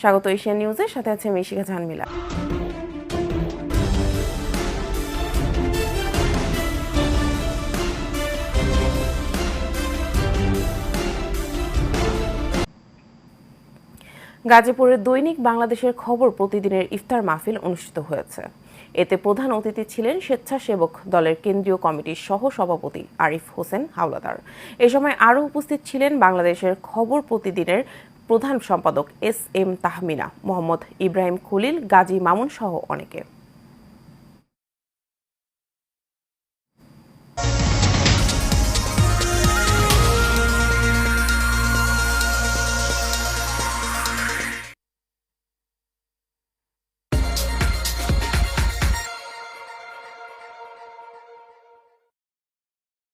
স্বাগত এশিয়ান নিউজের সাথে আছে আমি শিখা জাহানমিলা। গাজীপুরের দৈনিক বাংলাদেশের খবর প্রতিদিনের ইফতার মাহফিল অনুষ্ঠিত হয়েছে। এতে প্রধান অতিথি ছিলেন স্বেচ্ছাসেবক দলের কেন্দ্রীয় কমিটির সহ সভাপতি আরিফ হোসেন হাওলাদার। এ সময় আরও উপস্থিত ছিলেন বাংলাদেশের খবর প্রতিদিনের প্রধান সম্পাদক এস এম তাহমিনা, মোহাম্মদ ইব্রাহিম খলিল, গাজী মামুন সহ অনেকে।